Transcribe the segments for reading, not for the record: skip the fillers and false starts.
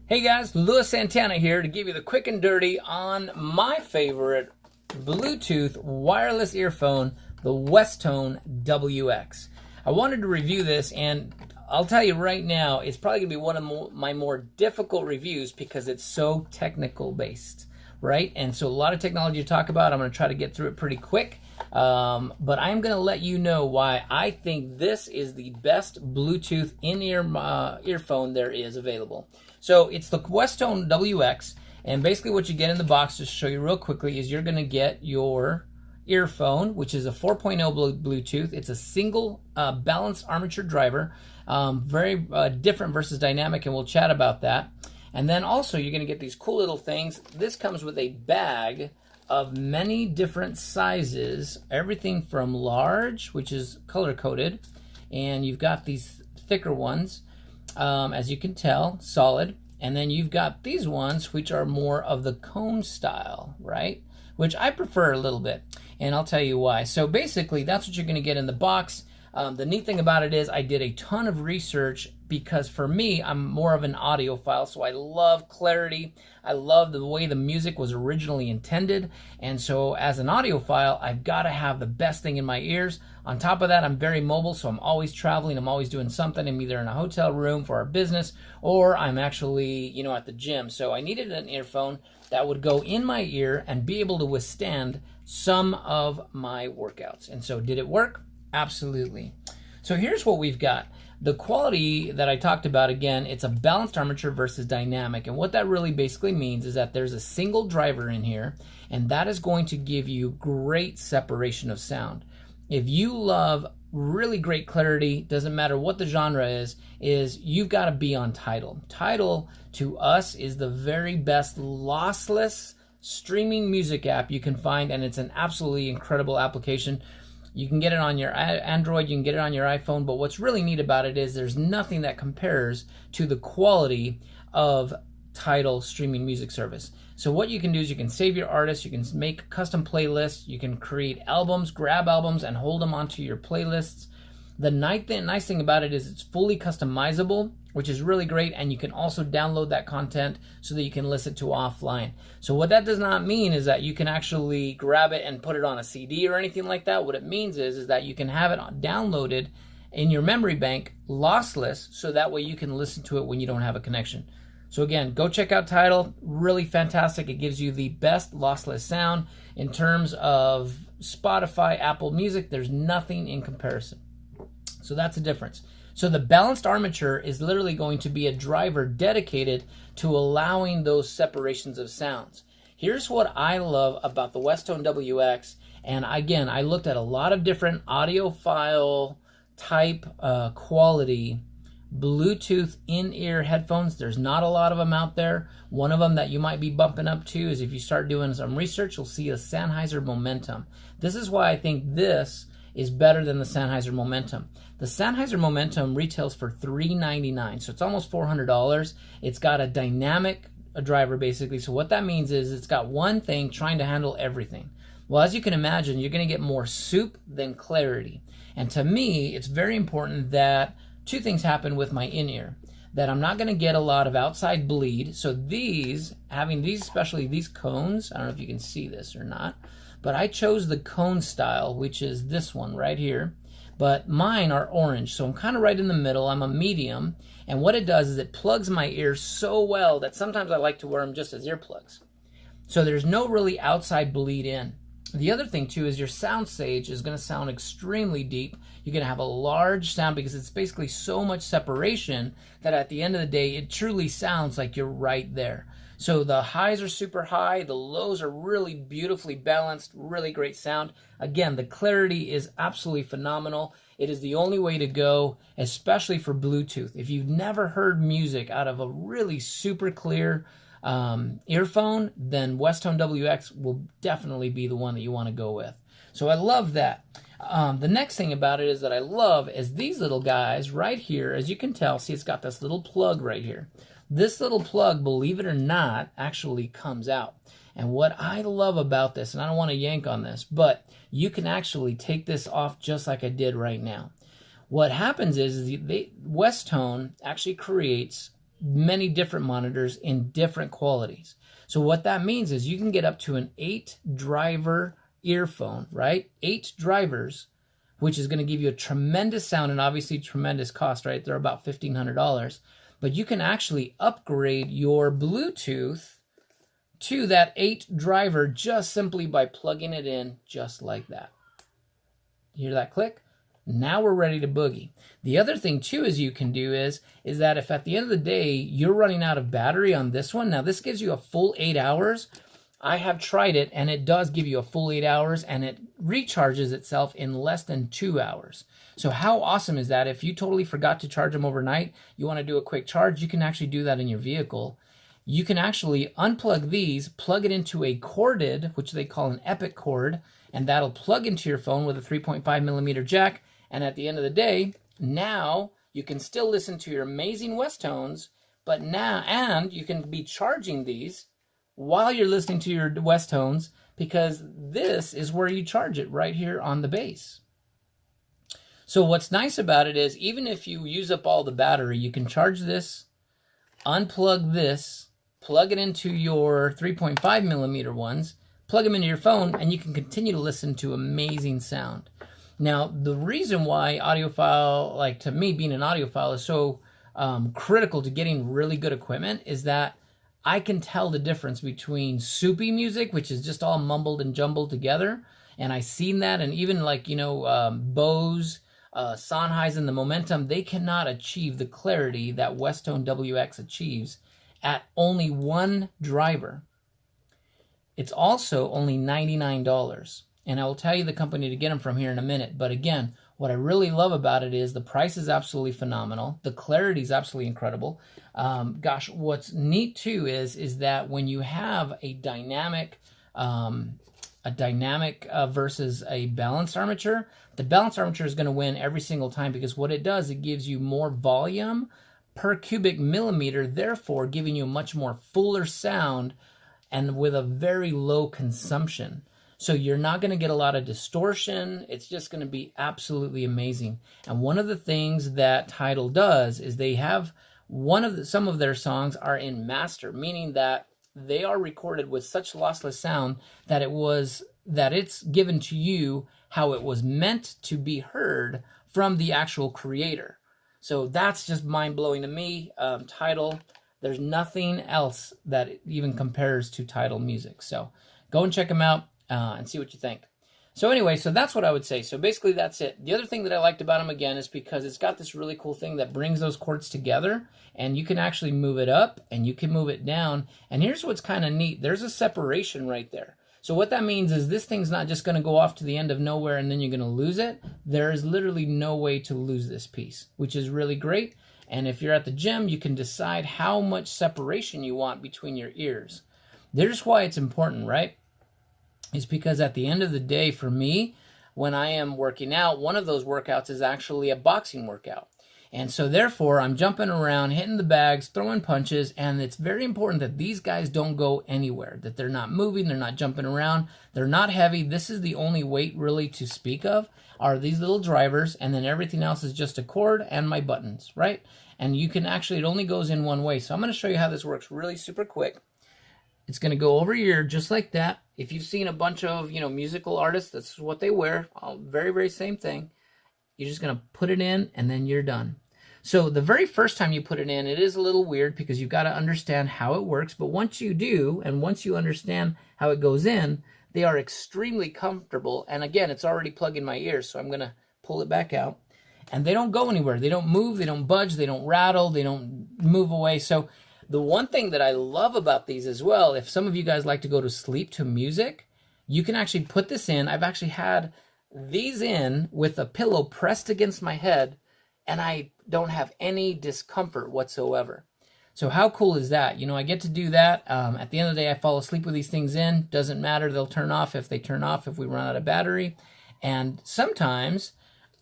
Hey guys, Louis Santana here to give you the quick and dirty on my favorite Bluetooth wireless earphone, the Westone WX. I wanted to review this, and I'll tell you right now, it's probably going to be one of my more difficult reviews because it's so technical based, right? And so a lot of technology to talk about. I'm going to try to get through it pretty quick. But I'm going to let you know why I think this is the best Bluetooth in-ear earphone there is available. So it's the Westone WX, and basically what you get in the box, just to show you real quickly, is you're going to get your earphone, which is a 4.0 Bluetooth. It's a single balanced armature driver, very different versus dynamic, and we'll chat about that. And then also you're going to get these cool little things. This comes with a bag of many different sizes, everything from large, which is color coded, and you've got these thicker ones, as you can tell, solid, and then you've got these ones which are more of the cone style, right, which I prefer a little bit, and I'll tell you why. So basically that's what you're going to get in the box. The neat thing about it is I did a ton of research because for me, I'm more of an audiophile, so I love clarity. I love the way the music was originally intended, and so as an audiophile, I've got to have the best thing in my ears. On top of that, I'm very mobile, so I'm always traveling. I'm always doing something. I'm either in a hotel room for our business, or I'm actually, at the gym. So I needed an earphone that would go in my ear and be able to withstand some of my workouts. And so did it work? Absolutely. So here's what we've got. The quality that I talked about, again, it's a balanced armature versus dynamic. And what that really basically means is that there's a single driver in here, and that is going to give you great separation of sound. If you love really great clarity, doesn't matter what the genre is you've got to be on Tidal. Tidal, to us, is the very best lossless streaming music app you can find, and it's an absolutely incredible application. You can get it on your Android, you can get it on your iPhone, but what's really neat about it is there's nothing that compares to the quality of Tidal streaming music service. So what you can do is you can save your artists, you can make custom playlists, you can create albums, grab albums, and hold them onto your playlists. The nice thing about it is it's fully customizable, which is really great, and you can also download that content so that you can listen to offline. So what that does not mean is that you can actually grab it and put it on a CD or anything like that. What it means is that you can have it downloaded in your memory bank, lossless, so that way you can listen to it when you don't have a connection. So again, go check out Tidal, really fantastic. It gives you the best lossless sound. In terms of Spotify, Apple Music, there's nothing in comparison. So that's the difference. So the balanced armature is literally going to be a driver dedicated to allowing those separations of sounds. Here's what I love about the Westone WX, and again, I looked at a lot of different audiophile type quality Bluetooth in-ear headphones. There's not a lot of them out there. One of them that you might be bumping up to is, if you start doing some research, you'll see a Sennheiser Momentum. This is why I think this is better than the Sennheiser Momentum. The Sennheiser Momentum retails for $399, so it's almost $400. It's got a dynamic driver, basically. So what that means is it's got one thing trying to handle everything. Well, as you can imagine, you're going to get more soup than clarity. And to me, it's very important that two things happen with my in-ear. That I'm not going to get a lot of outside bleed. So having these, especially these cones, I don't know if you can see this or not, but I chose the cone style, which is this one right here. But mine are orange, so I'm kind of right in the middle. I'm a medium, and what it does is it plugs my ears so well that sometimes I like to wear them just as earplugs. So there's no really outside bleed in. The other thing too is your sound stage is going to sound extremely deep. You're going to have a large sound because it's basically so much separation that at the end of the day, it truly sounds like you're right there. So the highs are super high, the lows are really beautifully balanced, really great sound. Again, the clarity is absolutely phenomenal. It is the only way to go, especially for Bluetooth. If you've never heard music out of a really super clear earphone, then Westone WX will definitely be the one that you want to go with. So I love that. The next thing about it is that I love is these little guys right here. As you can tell, see, it's got this little plug right here. This little plug, believe it or not, actually comes out. And what I love about this, and I don't want to yank on this, but you can actually take this off just like I did right now. What happens is Westone actually creates many different monitors in different qualities. So what that means is you can get up to an 8-driver earphone, right? 8 drivers, which is going to give you a tremendous sound and obviously tremendous cost, right? They're about $1,500. But you can actually upgrade your Bluetooth to that 8-driver just simply by plugging it in just like that. You hear that click? Now we're ready to boogie. The other thing too is you can do is that if at the end of the day you're running out of battery on this one, now this gives you a full 8 hours. I have tried it and it does give you a full 8 hours and it recharges itself in less than 2 hours. So how awesome is that? If you totally forgot to charge them overnight, you want to do a quick charge, you can actually do that in your vehicle. You can actually unplug these, plug it into a corded, which they call an Epic cord, and that'll plug into your phone with a 3.5mm jack. And at the end of the day, now you can still listen to your amazing Westones, but now, and you can be charging these while you're listening to your Westones, because this is where you charge it, right here on the base. So what's nice about it is even if you use up all the battery, you can charge this, unplug this, plug it into your 3.5mm ones, plug them into your phone, and you can continue to listen to amazing sound. Now, the reason why audiophile, like to me, being an audiophile is so critical to getting really good equipment is that I can tell the difference between soupy music, which is just all mumbled and jumbled together, and I've seen that, and even like, you know, Bose, Sennheisen, the Momentum, they cannot achieve the clarity that Westone WX achieves at only 1 driver. It's also only $99. And I will tell you the company to get them from here in a minute. But again, what I really love about it is the price is absolutely phenomenal. The clarity is absolutely incredible. Gosh, what's neat too is that when you have a dynamic versus a balanced armature, the balanced armature is going to win every single time because what it does, it gives you more volume per cubic millimeter, therefore giving you a much more fuller sound and with a very low consumption. So you're not going to get a lot of distortion. It's just going to be absolutely amazing. And one of the things that Tidal does is they have some of their songs are in master, meaning that they are recorded with such lossless sound that it's given to you how it was meant to be heard from the actual creator. So that's just mind-blowing to me. Tidal, there's nothing else that even compares to Tidal music. So go and check them out. And see what you think. So anyway, so that's what I would say. So basically that's it. The other thing that I liked about them again is because it's got this really cool thing that brings those cords together and you can actually move it up and you can move it down. And here's what's kind of neat. There's a separation right there. So what that means is this thing's not just going to go off to the end of nowhere and then you're going to lose it. There is literally no way to lose this piece, which is really great. And if you're at the gym, you can decide how much separation you want between your ears. There's why it's important, right? Is because at the end of the day, for me, when I am working out, one of those workouts is actually a boxing workout. And so therefore, I'm jumping around, hitting the bags, throwing punches, and it's very important that these guys don't go anywhere, that they're not moving, they're not jumping around, they're not heavy. This is the only weight really to speak of, are these little drivers, and then everything else is just a cord and my buttons, right? And you can actually, it only goes in one way. So I'm going to show you how this works really super quick. It's going to go over your ear just like that. If you've seen a bunch of, musical artists, that's what they wear. Very, very same thing. You're just going to put it in and then you're done. So the very first time you put it in, it is a little weird because you've got to understand how it works. But once you do, and once you understand how it goes in, they are extremely comfortable. And again, it's already plugged in my ears. So I'm going to pull it back out. And they don't go anywhere. They don't move. They don't budge. They don't rattle. They don't move away. So the one thing that I love about these as well, if some of you guys like to go to sleep to music, you can actually put this in. I've actually had these in with a pillow pressed against my head, and I don't have any discomfort whatsoever. So how cool is that? I get to do that. At the end of the day, I fall asleep with these things in. Doesn't matter. They'll turn off if they turn off if we run out of battery. And sometimes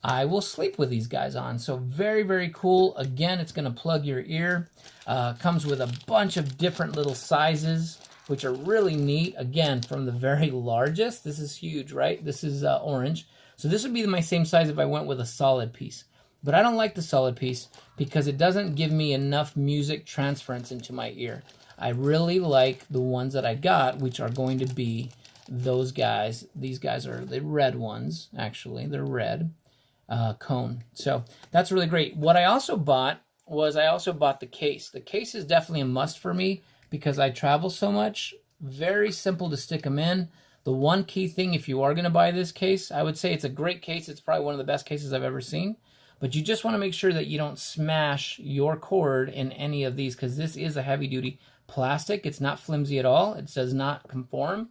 I will sleep with these guys on. So very, very cool. Again, it's going to plug your ear. Comes with a bunch of different little sizes, which are really neat. Again, from the very largest, this is huge, right? This is orange. So this would be my same size if I went with a solid piece. But I don't like the solid piece because it doesn't give me enough music transference into my ear. I really like the ones that I got, which are going to be those guys. These guys are the red ones, actually. They're red cone. So that's really great. What I also bought was the case. The case is definitely a must for me because I travel so much. Very simple to stick them in. The one key thing, if you are going to buy this case, I would say it's a great case. It's probably one of the best cases I've ever seen. But you just want to make sure that you don't smash your cord in any of these because this is a heavy-duty plastic. It's not flimsy at all. It does not conform.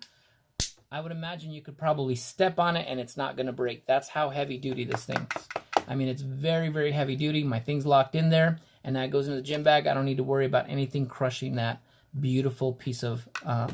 I would imagine you could probably step on it and it's not going to break. That's how heavy-duty this thing is. I mean, it's very, very heavy-duty. My thing's locked in there, and that goes into the gym bag. I don't need to worry about anything crushing that beautiful piece of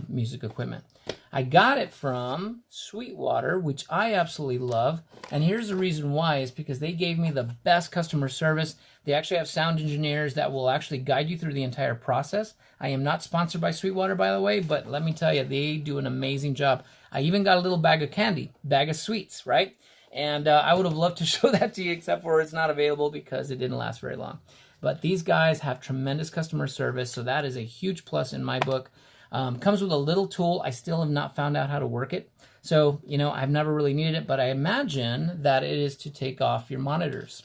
music equipment. I got it from Sweetwater, which I absolutely love. And here's the reason why, is because they gave me the best customer service. They actually have sound engineers that will actually guide you through the entire process. I am not sponsored by Sweetwater, by the way, but let me tell you, they do an amazing job. I even got a little bag of candy, bag of sweets, right? And I would have loved to show that to you, except for it's not available because it didn't last very long. But these guys have tremendous customer service, so that is a huge plus in my book. Comes with a little tool. I still have not found out how to work it. So, you know, I've never really needed it, but I imagine that it is to take off your monitors.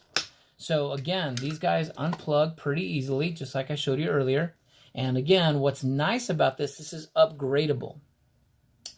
So again, these guys unplug pretty easily, just like I showed you earlier. And again, what's nice about this is upgradable.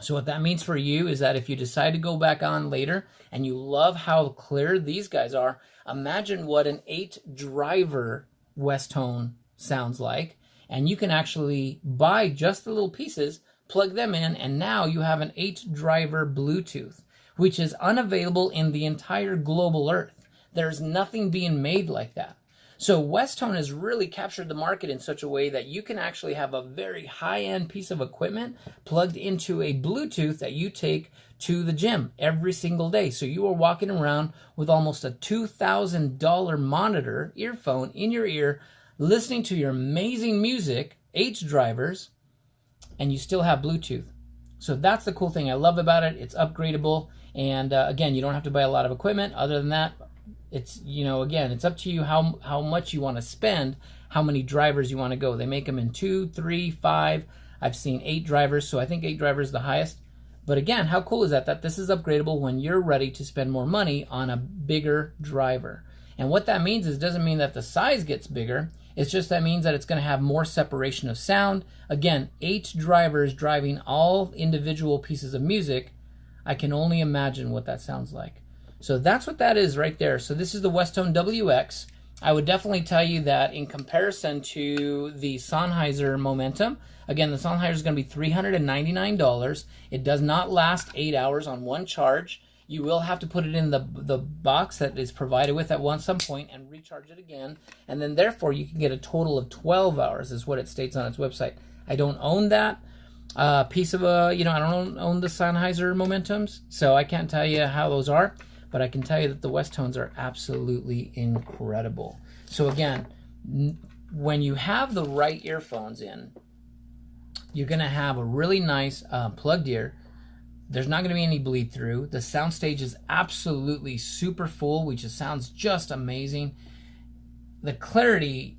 So what that means for you is that if you decide to go back on later and you love how clear these guys are, imagine what an 8-driver Westone sounds like. And you can actually buy just the little pieces, plug them in, and now you have an 8-driver Bluetooth, which is unavailable in the entire global earth. There's nothing being made like that. So Westone has really captured the market in such a way that you can actually have a very high-end piece of equipment plugged into a Bluetooth that you take to the gym every single day. So you are walking around with almost a $2,000 monitor, earphone in your ear, listening to your amazing music, 8 drivers, and you still have Bluetooth. So that's the cool thing I love about it. It's upgradable, and again, you don't have to buy a lot of equipment. Other than that, it's, you know, again, it's up to you how much you want to spend, how many drivers you want to go. They make them in 2, 3, 5. I've seen 8 drivers, so I think 8 drivers is the highest. But again, how cool is that? That this is upgradable when you're ready to spend more money on a bigger driver. And what that means is, it doesn't mean that the size gets bigger. It's just that means that it's going to have more separation of sound. Again, 8 drivers driving all individual pieces of music. I can only imagine what that sounds like. So that's what that is right there. So this is the Westone WX. I would definitely tell you that in comparison to the Sennheiser Momentum, again, the Sennheiser is going to be $399. It does not last 8 hours on one charge. You will have to put it in the box that is provided with at some point and recharge it again. And then therefore you can get a total of 12 hours is what it states on its website. I don't own that piece of I don't own the Sennheiser Momentums, so I can't tell you how those are. But I can tell you that the Westones are absolutely incredible. So again, when you have the right earphones in, you're going to have a really nice plugged ear. There's not going to be any bleed through. The soundstage is absolutely super full, which sounds just amazing. The clarity,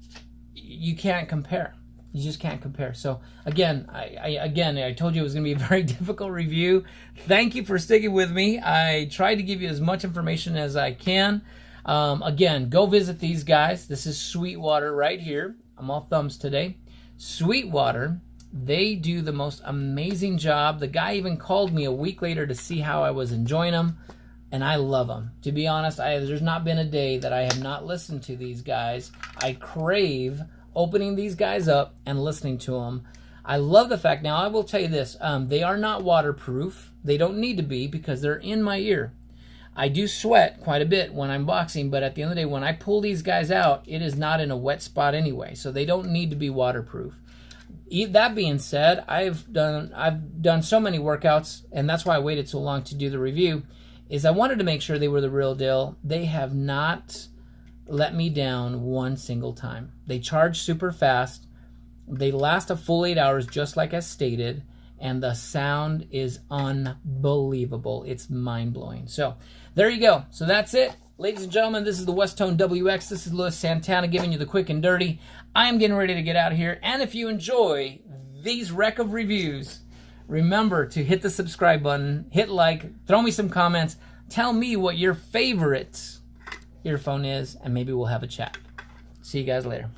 you can't compare. You just can't compare. So again, I told you it was going to be a very difficult review. Thank you for sticking with me. I tried to give you as much information as I can. Again, go visit these guys. This is Sweetwater right here. I'm all thumbs today. Sweetwater, they do the most amazing job. The guy even called me a week later to see how I was enjoying them, and I love them. To be honest, there's not been a day that I have not listened to these guys. I crave opening these guys up and listening to them. I love the fact, now I will tell you this, they are not waterproof. They don't need to be because they're in my ear. I do sweat quite a bit when I'm boxing, but at the end of the day, when I pull these guys out, it is not in a wet spot anyway, so they don't need to be waterproof. That being said, I've done so many workouts, and that's why I waited so long to do the review, is I wanted to make sure they were the real deal. They have not let me down one single time. They charge super fast. They last a full 8 hours, just like I stated, and the sound is unbelievable. It's mind-blowing. So there you go. So that's it. Ladies and gentlemen, this is the Westone WX. This is Santana giving you the quick and dirty. I am getting ready to get out of here. And if you enjoy these wreck of reviews, remember to hit the subscribe button, hit like, throw me some comments, tell me what your favorite earphone is, and maybe we'll have a chat. See you guys later.